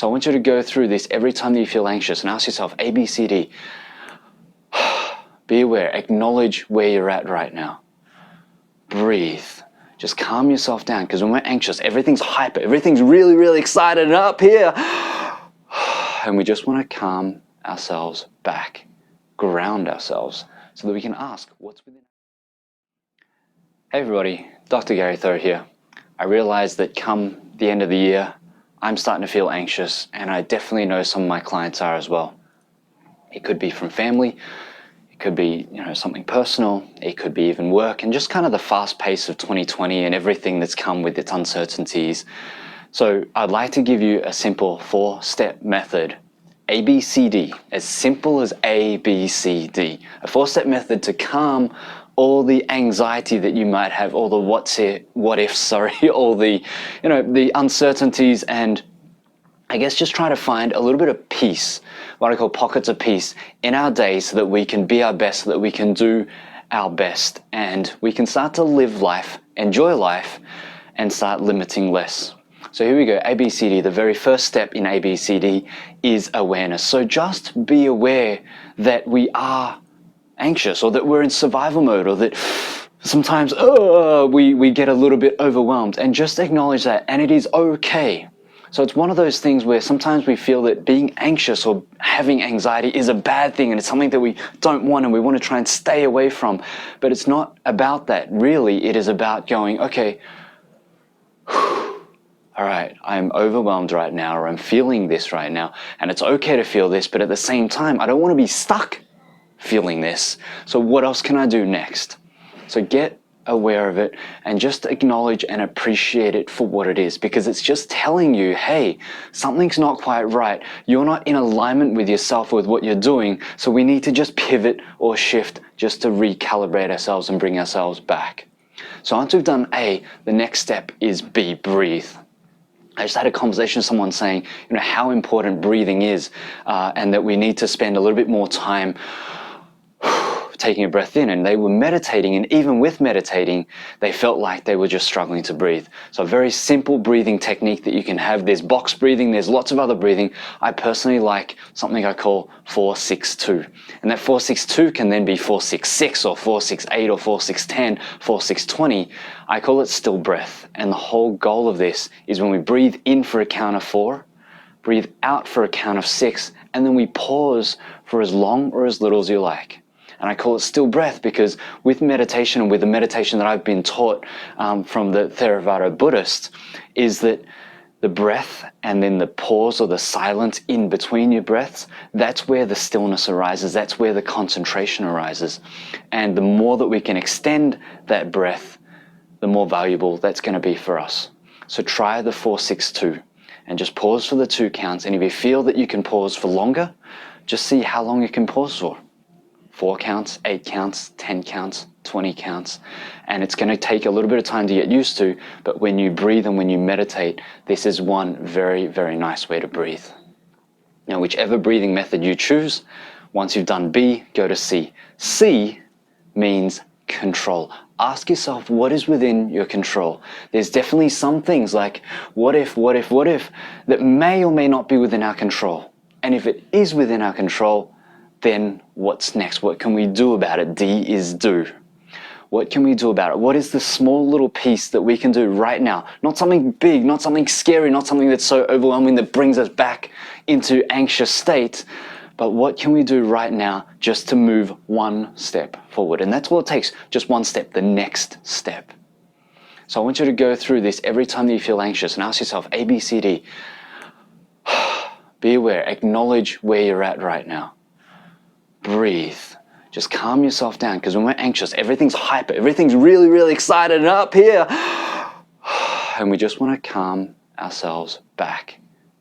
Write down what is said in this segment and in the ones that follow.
So I want you to go through this every time that you feel anxious and ask yourself, ABCD. Be aware, acknowledge where you're at right now. Breathe. Just calm yourself down, because when we're anxious, everything's hyper, everything's really, really excited and up here. And we just want to calm ourselves back, ground ourselves, so that we can ask what's within. Hey everybody, Dr. Gary Thor here. I realized that come the end of the year, I'm starting to feel anxious, and I definitely know some of my clients are as well. It could be from family, it could be something personal, it could be even work, and just kind of the fast pace of 2020 and everything that's come with its uncertainties. So I'd like to give you a simple 4-step method, ABCD, as simple as ABCD, a 4-step method to calm all the anxiety that you might have, all the what ifs, all the the uncertainties, and I guess just try to find a little bit of peace, what I call pockets of peace in our day, so that we can be our best, so that we can do our best, and we can start to live life, enjoy life, and start limiting less. So here we go, ABCD. The very first step in ABCD is awareness. So just be aware that we are anxious, or that we're in survival mode, or that sometimes we get a little bit overwhelmed, and just acknowledge that, and it is okay. So it's one of those things where sometimes we feel that being anxious or having anxiety is a bad thing, and it's something that we don't want and we want to try and stay away from. But it's not about that. Really, it is about going, okay, all right, I'm overwhelmed right now, or I'm feeling this right now, and it's okay to feel this, but at the same time, I don't want to be stuck feeling this. So what else can I do next? So get aware of it and just acknowledge and appreciate it for what it is, because it's just telling you, hey, something's not quite right. You're not in alignment with yourself, with what you're doing. So we need to just pivot or shift, just to recalibrate ourselves and bring ourselves back. So once we've done A, the next step is B, breathe. I just had a conversation with someone saying, how important breathing is, and that we need to spend a little bit more time taking a breath in, and they were meditating, and even with meditating, they felt like they were just struggling to breathe. So a very simple breathing technique that you can have. There's box breathing, there's lots of other breathing. I personally like something I call 4-6-2. And that 4-6-2 can then be 4-6-6 or 4-6-8 or 4-6-10, 4-6-20. I call it still breath. And the whole goal of this is when we breathe in for a count of 4, breathe out for a count of 6, and then we pause for as long or as little as you like. And I call it still breath because with meditation, and with the meditation that I've been taught from the Theravada Buddhist, is that the breath and then the pause or the silence in between your breaths, that's where the stillness arises, that's where the concentration arises. And the more that we can extend that breath, the more valuable that's going to be for us. So try the 4-6-2 and just pause for the 2 counts. And if you feel that you can pause for longer, just see how long you can pause for. 4 counts, 8 counts, 10 counts, 20 counts. And it's going to take a little bit of time to get used to, but when you breathe and when you meditate, this is one very, very nice way to breathe. Now, whichever breathing method you choose, once you've done B, go to C. C means control. Ask yourself what is within your control. There's definitely some things like what if, that may or may not be within our control. And if it is within our control, then what's next? What can we do about it? D is do. What can we do about it? What is the small little piece that we can do right now? Not something big, not something scary, not something that's so overwhelming that brings us back into anxious state, but what can we do right now just to move one step forward? And that's all it takes, just one step, the next step. So I want you to go through this every time that you feel anxious and ask yourself, ABCD, be aware, acknowledge where you're at right now. Breathe. Just calm yourself down, because when we're anxious, everything's hyper, everything's really, really excited and up here. And we just want to calm ourselves back,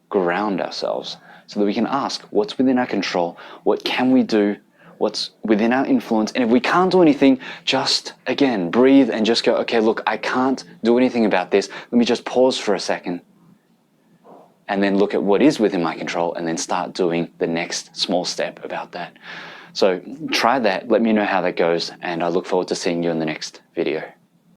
ground ourselves, so that we can ask what's within our control, what can we do, what's within our influence. And if we can't do anything, just again, breathe and just go, okay, look, I can't do anything about this. Let me just pause for a second. And then look at what is within my control, and then start doing the next small step about that. So try that, let me know how that goes, and I look forward to seeing you in the next video.